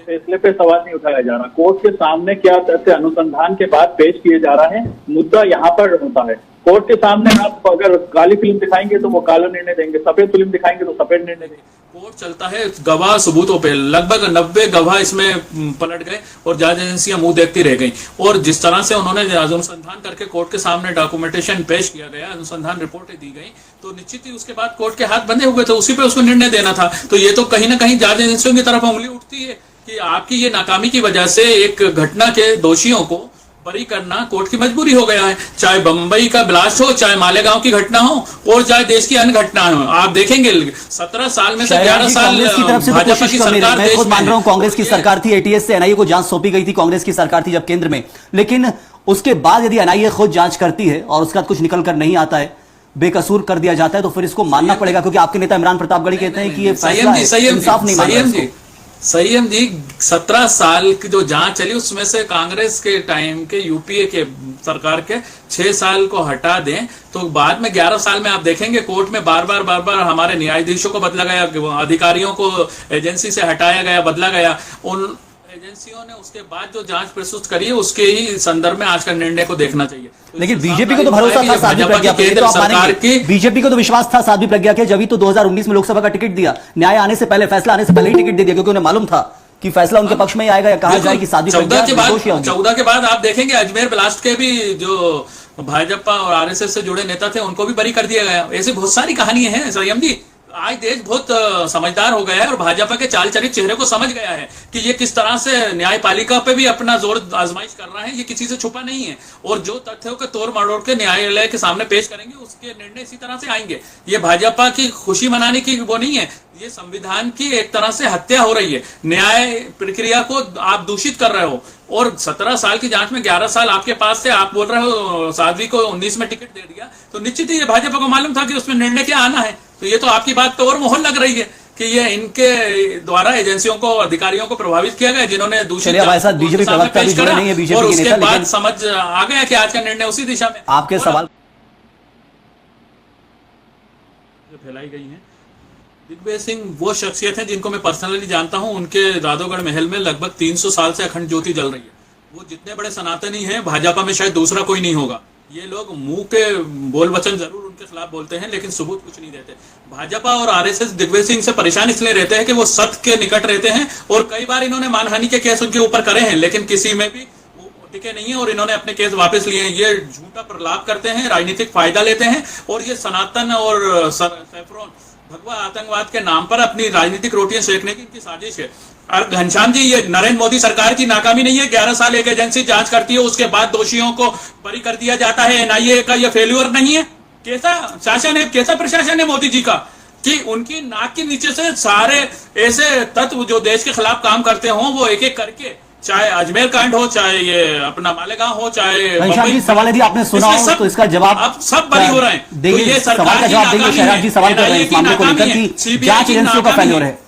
फैसले पे सवाल नहीं उठाया जा रहा। कोर्ट के सामने क्या तथ्य अनुसंधान के बाद पेश किए जा रहे हैं, मुद्दा यहाँ पर होता है। कोर्ट के सामने आप अगर काली फिल्म दिखाएंगे तो वो काला निर्णय देंगे, सफेद फिल्म दिखाएंगे तो सफेद निर्णय देंगे। कोर्ट चलता है गवाह सबूतों पे, लगभग 90 गवाह इसमें पलट गए और जांच एजेंसियां मुंह देखती रह गई। और जिस तरह से उन्होंने अनुसंधान करके कोर्ट के सामने डॉक्यूमेंटेशन पेश किया गया, अनुसंधान रिपोर्टें दी गई, तो निश्चित ही उसके बाद कोर्ट के हाथ बंधे हुए थे, उसी पे उसको निर्णय देना था। तो ये तो कहीं ना कहीं जांच एजेंसियों की तरफ उंगली उठती है कि आपकी ये नाकामी की वजह से एक घटना के दोषियों को बरी करना कोर्ट की मजबूरी हो गया है। चाहे बंबई का ब्लास्ट हो, चाहे मालेगांव की घटना हो, और चाहे देश की अन्य घटनाएं हो। आप देखेंगे 17 साल में से 11 साल भाजपा की सरकार, मैं खुद मान रहा हूं कांग्रेस की सरकार थी, एटीएस से एनआईए को जांच सौंपी गई थी, कांग्रेस की सरकार थी जब केंद्र में। लेकिन उसके बाद यदि एनआईए खुद जांच करती है और उसके बाद कुछ निकल कर नहीं आता है, बेकसूर कर दिया जाता है, तो फिर इसको मानना पड़ेगा, क्योंकि आपके नेता इमरान प्रतापगढ़ी कहते हैं कि ये फैसला इंसाफ नहीं माना। संयम जी, 17 साल की जो जांच चली उसमें से कांग्रेस के टाइम के यूपीए के सरकार के 6 साल को हटा दें तो बाद में 11 साल में आप देखेंगे कोर्ट में बार बार हमारे न्यायाधीशों को बदला गया, अधिकारियों को एजेंसी से हटाया गया, बदला गया। उन एजेंसियों ने उसके बाद जो जांच प्रस्तुत करी है उसके ही संदर्भ में आज का निर्णय को देखना चाहिए। लेकिन बीजेपी को तो भरोसा था साध्वी प्रज्ञा पे, तो आप मानेंगे बीजेपी को तो विश्वास था साध्वी प्रज्ञा के, जब ही तो 2019 में लोकसभा का टिकट दिया, न्याय आने से पहले, फैसला आने से पहले ही टिकट दे दिया, क्योंकि उन्हें मालूम था कि फैसला उनके पक्ष में ही आएगा या कहा जाए कि साध्वी प्रज्ञा 14 के बाद आप देखेंगे अजमेर ब्लास्ट के भी जो भाजपा और आरएसएस से जुड़े नेता थे उनको भी बरी कर दिया गया। ऐसी बहुत सारी कहानियां हैं संयम जी। आज देश बहुत समझदार हो गया है और भाजपा के चाल चलित चेहरे को समझ गया है कि ये किस तरह से न्यायपालिका पे भी अपना जोर आजमाइश कर रहा है, ये किसी से छुपा नहीं है। और जो तथ्यों के तोड़ मरोड़ के न्यायालय के सामने पेश करेंगे उसके निर्णय इसी तरह से आएंगे। ये भाजपा की खुशी मनाने की वो नहीं है, ये संविधान की एक तरह से हत्या हो रही है। न्याय प्रक्रिया को आप दूषित कर रहे हो और 17 साल की जांच में 11 साल आपके पास से आप बोल रहे हो साध्वी को 19 में टिकट दे दिया, तो निश्चित ही ये भाजपा को मालूम था कि उसमें निर्णय क्या आना है। तो ये तो आपकी बात पे और मोहर लग रही है कि ये इनके द्वारा एजेंसियों को, अधिकारियों को प्रभावित किया गया जिन्होंने दूषित बीजेपी प्रवक्ता भी जुड़े नहीं है बीजेपी और के उसके नेता, बाद समझ आ गया कि आज का निर्णय उसी दिशा में। आपके सवाल फैलाई गई है। दिग्विजय सिंह वो शख्सियत है जिनको मैं पर्सनली जानता हूं। उनके राधोगढ़ महल में लगभग 300 साल से अखंड ज्योति जल रही है। वो जितने बड़े सनातनी हैं भाजपा में शायद दूसरा कोई नहीं होगा। ये लोग मुंह के बोल वचन जरूर उनके खिलाफ बोलते हैं लेकिन सबूत कुछ नहीं देते। भाजपा और आरएसएस दिग्विजय सिंह से परेशान इसलिए रहते हैं कि वो सत्य के निकट रहते हैं और कई बार इन्होंने मानहानि के केस उनके ऊपर करे हैं लेकिन किसी में भी टिके नहीं है और इन्होंने अपने केस वापस लिए हैं। ये झूठा प्रलाप करते हैं, राजनीतिक फायदा लेते हैं और ये सनातन और सैफरोन भगवा आतंकवाद के नाम पर अपनी राजनीतिक रोटियां सेकने की इनकी साजिश है। और घनश्याम जी, ये नरेंद्र मोदी सरकार की नाकामी नहीं है। 11 साल एक एजेंसी जांच करती है, उसके बाद दोषियों को बरी कर दिया जाता है। एनआईए का ये फेल्यूर नहीं है। कैसा शासन है, कैसा प्रशासन है मोदी जी का कि उनकी नाक के नीचे से सारे ऐसे तत्व जो देश के खिलाफ काम करते हों वो एक एक करके, चाहे अजमेर कांड हो, चाहे ये अपना मालेगांव हो, चाहे सवाल यदि आपने सुना हो तो इसका जवाब अब सब बरी हो रहे हैं। देखिए, सवाल का जवाब देंगे। शहराज जी सवाल कर रहे हैं इस मामले को लेकर कि जांच एजेंसियों का फेल्योर है।